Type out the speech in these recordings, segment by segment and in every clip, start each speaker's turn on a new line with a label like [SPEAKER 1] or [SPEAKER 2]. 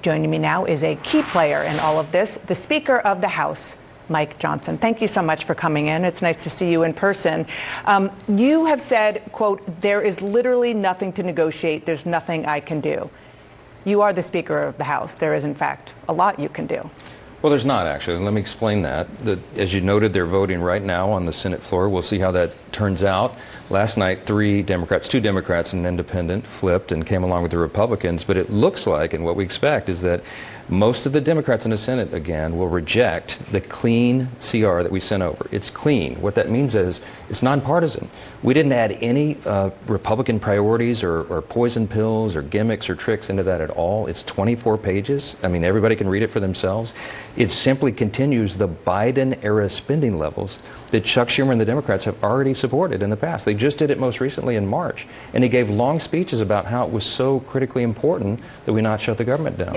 [SPEAKER 1] Joining me now is a key player in all of this, the Speaker of the House, Mike Johnson. Thank you so much for coming in. It's nice to see you in person. You have said, quote, there is literally nothing to negotiate. There's nothing I can do. You are the Speaker of the House. There is, in fact, a lot you can do.
[SPEAKER 2] Well, there's not, actually. Let me explain that. As you noted, they're voting right now on the Senate floor. We'll see how that turns out. Last night, two Democrats and an independent flipped and came along with the Republicans. But it looks like, and what we expect, is that most of the Democrats in the Senate, again, will reject the clean CR that we sent over. It's clean. What that means is it's nonpartisan. We didn't add any Republican priorities or poison pills or gimmicks or tricks into that at all. It's 24 pages. I mean, everybody can read it for themselves. It simply continues the Biden-era spending levels that Chuck Schumer and the Democrats have already supported in the past. They just did it most recently in March. And he gave long speeches about how it was so critically important that we not shut the government down.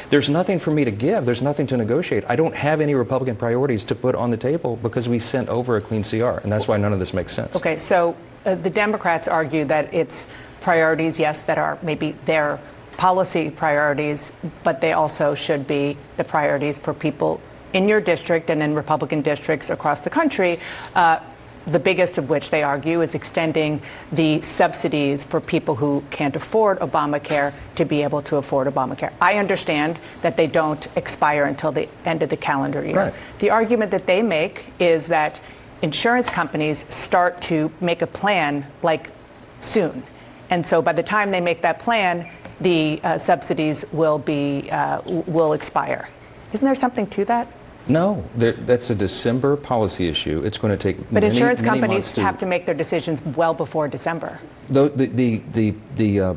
[SPEAKER 2] There's nothing for me to give. There's nothing to negotiate. I don't have any Republican priorities to put on the table because we sent over a clean CR. And that's why none of this makes sense.
[SPEAKER 1] Okay, so the Democrats argue that it's priorities, yes, that are maybe their policy priorities, but they also should be the priorities for people in your district and in Republican districts across the country, the biggest of which they argue is extending the subsidies for people who can't afford Obamacare to be able to afford Obamacare. I understand that they don't expire until the end of the calendar year.
[SPEAKER 2] Right.
[SPEAKER 1] The argument that they make is that insurance companies start to make a plan like soon. And so by the time they make that plan, the subsidies will expire. Isn't there something to that?
[SPEAKER 2] No, that's a December policy issue. It's going to take
[SPEAKER 1] But
[SPEAKER 2] many
[SPEAKER 1] insurance companies
[SPEAKER 2] months
[SPEAKER 1] have to make their decisions well before December.
[SPEAKER 2] The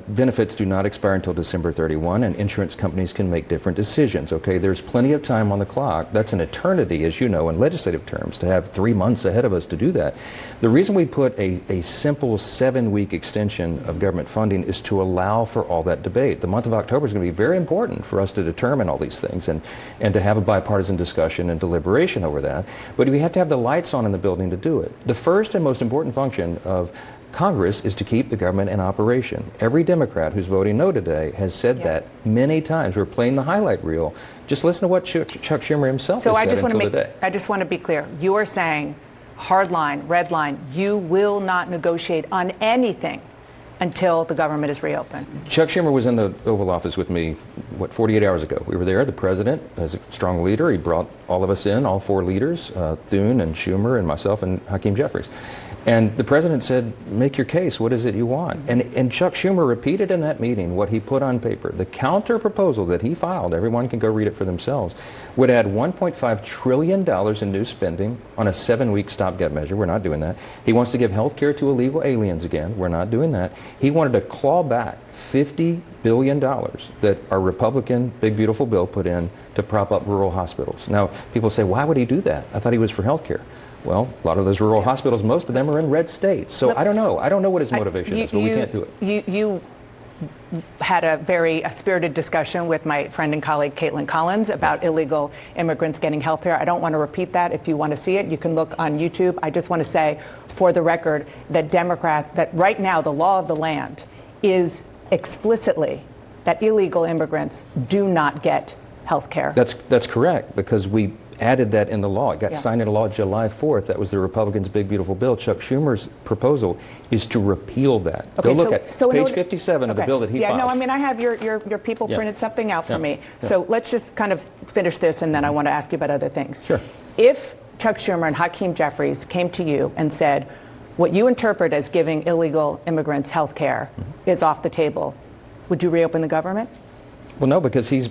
[SPEAKER 2] benefits do not expire until December 31, and insurance companies can make different decisions. Okay, there's plenty of time on the clock. That's an eternity, as you know, in legislative terms, to have 3 months ahead of us to do that. The reason we put a simple 7-week extension of government funding is to allow for all that debate. The month of October is going to be very important for us to determine all these things and to have a bipartisan discussion and deliberation over that. But we have to have the lights on in the building to do it. The first and most important function of Congress is to keep the government in operation. Every Democrat who's voting no today has said that many times. We're playing the highlight reel. Just listen to what Chuck Schumer himself has said until today.
[SPEAKER 1] I just want to be clear. You are saying, hard line, red line, you will not negotiate on anything until the government is reopened.
[SPEAKER 2] Chuck Schumer was in the Oval Office with me, 48 hours ago. We were there. The president, as a strong leader, he brought all of us in, all 4 leaders, Thune and Schumer and myself and Hakeem Jeffries. And the president said, make your case. What is it you want? And Chuck Schumer repeated in that meeting what he put on paper. The counter proposal that he filed, everyone can go read it for themselves, would add $1.5 trillion in new spending on a 7-week stopgap measure. We're not doing that. He wants to give health care to illegal aliens again. We're not doing that. He wanted to claw back $50 billion that our Republican Big Beautiful Bill put in to prop up rural hospitals. Now, people say, why would he do that? I thought he was for health care. Well, a lot of those rural hospitals, most of them are in red states. So I don't know. I don't know what his motivation is, but we can't do it.
[SPEAKER 1] You had a very spirited discussion with my friend and colleague Caitlin Collins about illegal immigrants getting health care. I don't want to repeat that. If you want to see it, you can look on YouTube. I just want to say, for the record, that right now the law of the land is explicitly that illegal immigrants do not get health care.
[SPEAKER 2] That's correct, because we added that in the law. It got signed into law July 4th. That was the Republicans' Big Beautiful Bill. Chuck Schumer's proposal is to repeal that.
[SPEAKER 1] Okay,
[SPEAKER 2] Go look at page 57 of the bill that he filed.
[SPEAKER 1] No, I mean, I have your people printed something out for me. So let's just kind of finish this, and then I want to ask you about other things.
[SPEAKER 2] Sure.
[SPEAKER 1] If Chuck Schumer and Hakeem Jeffries came to you and said, what you interpret as giving illegal immigrants health care is off the table, would you reopen the government?
[SPEAKER 2] Well, no, because he's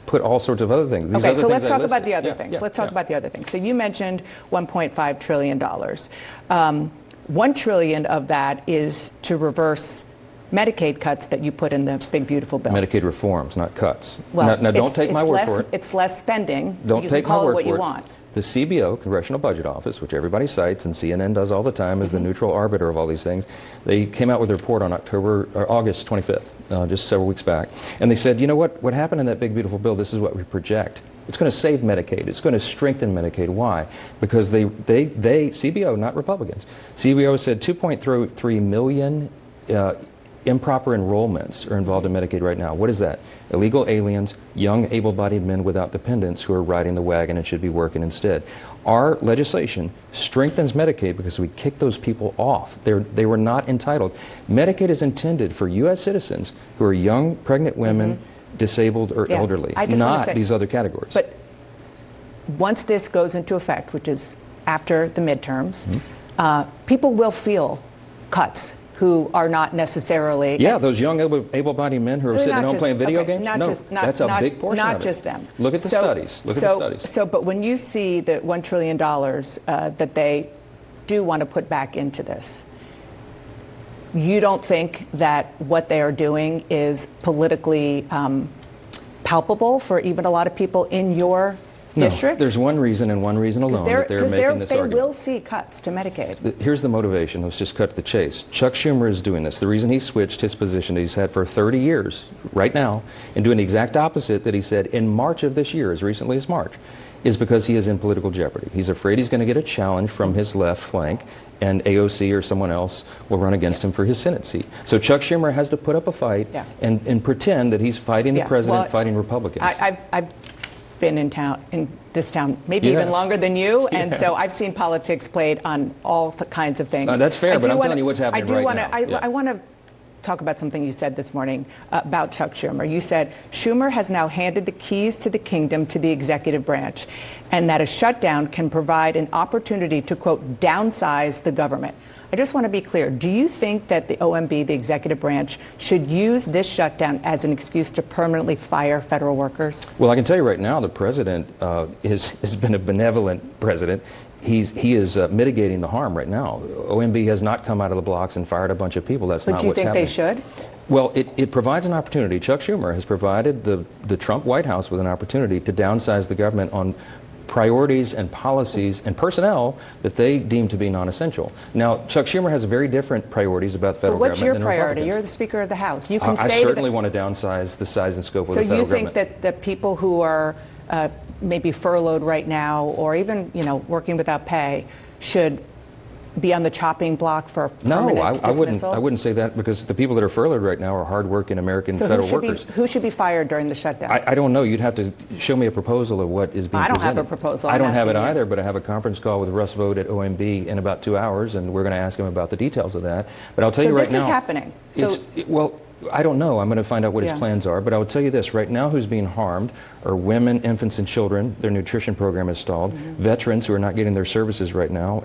[SPEAKER 2] put all sorts of other things.
[SPEAKER 1] So let's talk about the other things. Let's talk about the other things. So you mentioned $1.5 trillion. $1 trillion of that is to reverse Medicaid cuts that you put in the Big Beautiful Bill.
[SPEAKER 2] Medicaid reforms, not cuts.
[SPEAKER 1] Well,
[SPEAKER 2] now don't take my word for it.
[SPEAKER 1] It's less spending.
[SPEAKER 2] Don't take my word for it.
[SPEAKER 1] You can call it what you want.
[SPEAKER 2] The CBO, Congressional Budget Office, which everybody cites and CNN does all the time as the neutral arbiter of all these things, they came out with a report on August 25th, just several weeks back. And they said, you know what happened in that Big Beautiful Bill, this is what we project. It's going to save Medicaid. It's going to strengthen Medicaid. Why? Because they CBO, not Republicans, CBO said 2.3 million improper enrollments are involved in Medicaid right now. What is that? Illegal aliens, young able-bodied men without dependents who are riding the wagon and should be working instead. Our legislation strengthens Medicaid because we kick those people off. They were not entitled. Medicaid is intended for U.S. citizens who are young, pregnant women, disabled, or elderly, not these other categories.
[SPEAKER 1] But once this goes into effect, which is after the midterms, people will feel cuts who are not necessarily...
[SPEAKER 2] Yeah, those young able-bodied men who are sitting at home playing video games? That's a big portion of it.
[SPEAKER 1] Not just them.
[SPEAKER 2] Look at the studies. Look at the studies.
[SPEAKER 1] But when you see the $1 trillion that they do want to put back into this, you don't think that what they are doing is politically palpable for even a lot of people in your district?
[SPEAKER 2] There's one reason and one reason alone that they're making this argument.
[SPEAKER 1] They will see cuts to Medicaid.
[SPEAKER 2] Here's the motivation. Let's just cut to the chase. Chuck Schumer is doing this. The reason he switched his position that he's had for 30 years right now and doing the exact opposite that he said in March of this year, as recently as March, is because he is in political jeopardy. He's afraid he's going to get a challenge from his left flank, and AOC or someone else will run against him for his Senate seat. So Chuck Schumer has to put up a fight and pretend that he's fighting the president, fighting Republicans.
[SPEAKER 1] I've been in this town maybe even longer than you, and so I've seen politics played on all kinds of things.
[SPEAKER 2] That's fair, but I'm telling you what's happening right now.
[SPEAKER 1] I want to talk about something you said this morning about Chuck Schumer. You said Schumer has now handed the keys to the kingdom to the executive branch, and that a shutdown can provide an opportunity to, quote, downsize the government. I just want to be clear. Do you think that the OMB, the executive branch, should use this shutdown as an excuse to permanently fire federal workers?
[SPEAKER 2] Well, I can tell you right now, the president has been a benevolent president. He is mitigating the harm right now. OMB has not come out of the blocks and fired a bunch of people. That's not what's happening.
[SPEAKER 1] But do you think they should?
[SPEAKER 2] Well, it provides an opportunity. Chuck Schumer has provided the Trump White House with an opportunity to downsize the government on priorities and policies and personnel that they deem to be non-essential. Now, Chuck Schumer has very different priorities about the federal government than Republicans.
[SPEAKER 1] What's your priority? You're the Speaker of the House. You can
[SPEAKER 2] I certainly want to downsize the size and scope of the federal government.
[SPEAKER 1] So you think that the people who are maybe furloughed right now, or even working without pay, should be on the chopping block for permanent dismissal?
[SPEAKER 2] I wouldn't say that, because the people that are furloughed right now are hardworking American federal workers.
[SPEAKER 1] Who should be fired during the shutdown?
[SPEAKER 2] I don't know. You'd have to show me a proposal of what is being presented.
[SPEAKER 1] I don't have a proposal.
[SPEAKER 2] I don't have it either, but I have a conference call with Russ Vought at OMB in about 2 hours, and we're going to ask him about the details of that. But I'll tell you right now.
[SPEAKER 1] So this is happening.
[SPEAKER 2] Well, I don't know. I'm going to find out what his plans are. But I will tell you this. Right now, who's being harmed are women, infants, and children. Their nutrition program is stalled. Veterans who are not getting their services right now.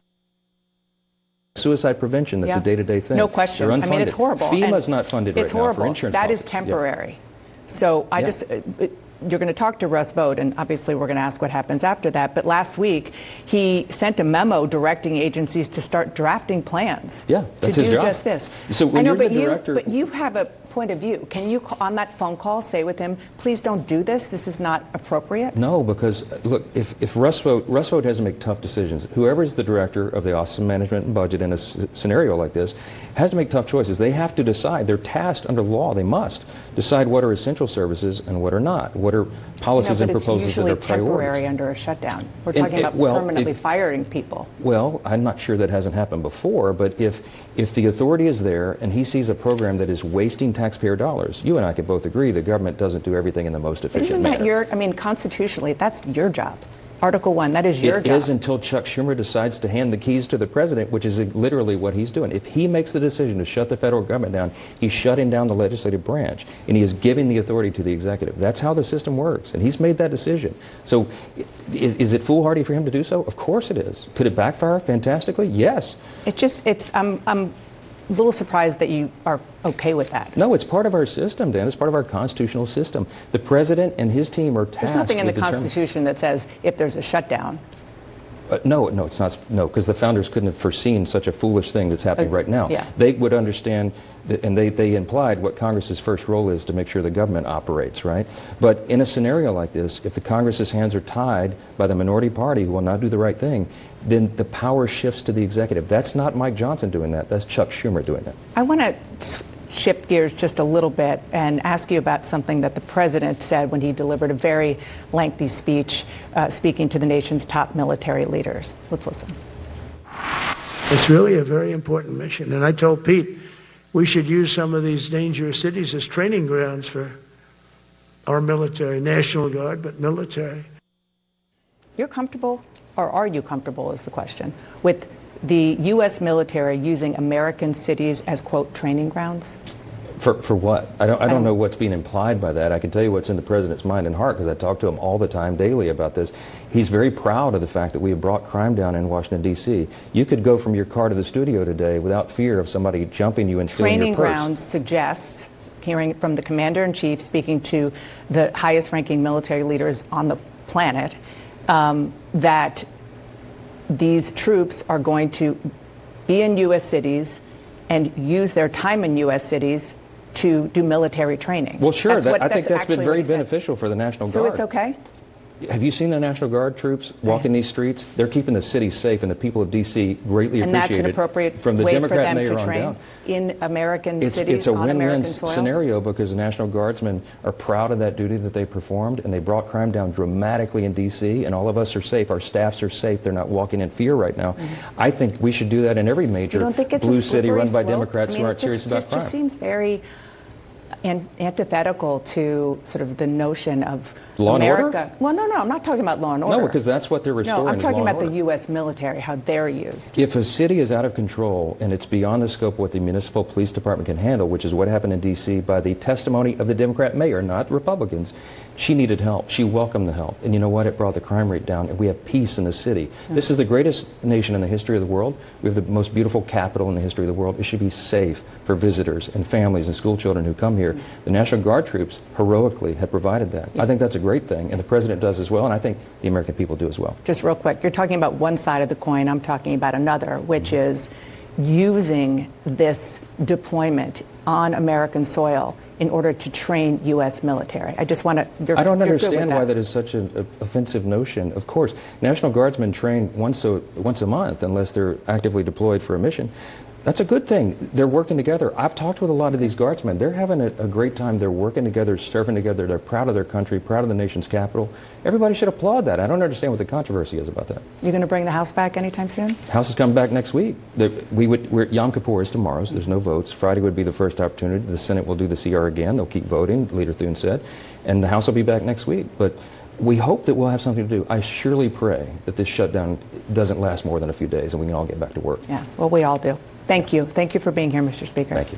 [SPEAKER 2] Suicide prevention, that's a day-to-day thing.
[SPEAKER 1] No question.
[SPEAKER 2] They're unfunded.
[SPEAKER 1] I mean, it's horrible.
[SPEAKER 2] FEMA's not funded right now for insurance
[SPEAKER 1] That
[SPEAKER 2] policies.
[SPEAKER 1] is temporary. So you're going to talk to Russ Vought, and obviously we're going to ask what happens after that. But last week, he sent a memo directing agencies to start drafting plans
[SPEAKER 2] to
[SPEAKER 1] do just this.
[SPEAKER 2] So when you're the director...
[SPEAKER 1] But you have a point of view. Can you, on that phone call, say with him, please don't do this? This is not appropriate?
[SPEAKER 2] No, because, look, if Russ Vought has to make tough decisions. Whoever is the director of the Office of Management and Budget in a scenario like this has to make tough choices. They have to decide. They're tasked under law. They must decide what are essential services and what are not. What are policies and proposals that are priorities.
[SPEAKER 1] It's usually temporary under a shutdown. We're talking about permanently firing people.
[SPEAKER 2] Well, I'm not sure that hasn't happened before, but if the authority is there and he sees a program that is wasting taxpayer dollars, you and I could both agree the government doesn't do everything in the most efficient manner.
[SPEAKER 1] Isn't that constitutionally, that's your job. Article 1, that is your job. It
[SPEAKER 2] is until Chuck Schumer decides to hand the keys to the president, which is literally what he's doing. If he makes the decision to shut the federal government down, he's shutting down the legislative branch, and he is giving the authority to the executive. That's how the system works, and he's made that decision. So is it foolhardy for him to do so? Of course it is. Could it backfire fantastically? Yes.
[SPEAKER 1] I'm a little surprised that you are okay with that.
[SPEAKER 2] No, it's part of our system, Dan. It's part of our constitutional system. The president and his team are tasked with
[SPEAKER 1] There's nothing in the Constitution that says if there's a shutdown.
[SPEAKER 2] No, it's not. No, because the founders couldn't have foreseen such a foolish thing that's happening right now.
[SPEAKER 1] Yeah.
[SPEAKER 2] They would understand, and they implied what Congress's first role is to make sure the government operates, right? But in a scenario like this, if the Congress's hands are tied by the minority party who will not do the right thing, then the power shifts to the executive. That's not Mike Johnson doing that. That's Chuck Schumer doing that.
[SPEAKER 1] I want to shift gears just a little bit and ask you about something that the president said when he delivered a very lengthy speech speaking to the nation's top military leaders. Let's listen.
[SPEAKER 3] It's really a very important mission. And I told Pete, we should use some of these dangerous cities as training grounds for our military, National Guard, but military.
[SPEAKER 1] You're comfortable, or are you comfortable, is the question, with the U.S. military using American cities as, quote, training grounds?
[SPEAKER 2] For what? I don't know what's being implied by that. I can tell you what's in the president's mind and heart, because I talk to him all the time, daily, about this. He's very proud of the fact that we have brought crime down in Washington, D.C. You could go from your car to the studio today without fear of somebody jumping you and stealing your purse.
[SPEAKER 1] Training grounds suggest, hearing from the commander-in-chief speaking to the highest-ranking military leaders on the planet, that these troops are going to be in U.S. cities and use their time in U.S. cities to do military training.
[SPEAKER 2] Well, sure. I think that's been very beneficial for the National Guard.
[SPEAKER 1] So it's okay?
[SPEAKER 2] Have you seen the National Guard troops walking these streets? They're keeping the city safe, and the people of D.C. greatly appreciate it.
[SPEAKER 1] And that's an appropriate
[SPEAKER 2] from the
[SPEAKER 1] way
[SPEAKER 2] Democrat
[SPEAKER 1] for them
[SPEAKER 2] mayor
[SPEAKER 1] to
[SPEAKER 2] on
[SPEAKER 1] train
[SPEAKER 2] down.
[SPEAKER 1] In American cities,
[SPEAKER 2] it's a
[SPEAKER 1] on
[SPEAKER 2] win-win
[SPEAKER 1] American soil?
[SPEAKER 2] scenario, because the National Guardsmen are proud of that duty that they performed, and they brought crime down dramatically in D.C., and all of us are safe. Our staffs are safe. They're not walking in fear right now. I think we should do that in every major blue city run by Democrats who aren't serious about crime.
[SPEAKER 1] It just seems very antithetical to sort of the notion of
[SPEAKER 2] law
[SPEAKER 1] America.
[SPEAKER 2] And order?
[SPEAKER 1] Well, no, I'm not talking about law and order.
[SPEAKER 2] No, because that's what they're restoring.
[SPEAKER 1] No, I'm talking about
[SPEAKER 2] the
[SPEAKER 1] U.S. military, how they're used.
[SPEAKER 2] If a city is out of control and it's beyond the scope of what the municipal police department can handle, which is what happened in D.C. by the testimony of the Democrat mayor, not Republicans, she needed help. She welcomed the help. And you know what? It brought the crime rate down, and we have peace in the city. This is the greatest nation in the history of the world. We have the most beautiful capital in the history of the world. It should be safe for visitors and families and school children who come here. The National Guard troops heroically have provided that. I think that's a great thing, and the president does as well, and I think the American people do as well.
[SPEAKER 1] Just real quick, you're talking about one side of the coin. I'm talking about another, which is using this deployment on American soil in order to train U.S. military. I just want to...
[SPEAKER 2] I don't understand why that is such an offensive notion. Of course, National Guardsmen train once a month unless they're actively deployed for a mission. That's a good thing. They're working together. I've talked with a lot of these guardsmen. They're having a great time. They're working together, serving together. They're proud of their country, proud of the nation's capital. Everybody should applaud that. I don't understand what the controversy is about that.
[SPEAKER 1] You're going to bring the House back anytime soon?
[SPEAKER 2] House is coming back next week. Yom Kippur is tomorrow, so there's no votes. Friday would be the first opportunity. The Senate will do the CR again. They'll keep voting, Leader Thune said. And the House will be back next week. But we hope that we'll have something to do. I surely pray that this shutdown doesn't last more than a few days and we can all get back to work.
[SPEAKER 1] Yeah, well, we all do. Thank you. Thank you for being here, Mr. Speaker.
[SPEAKER 2] Thank you.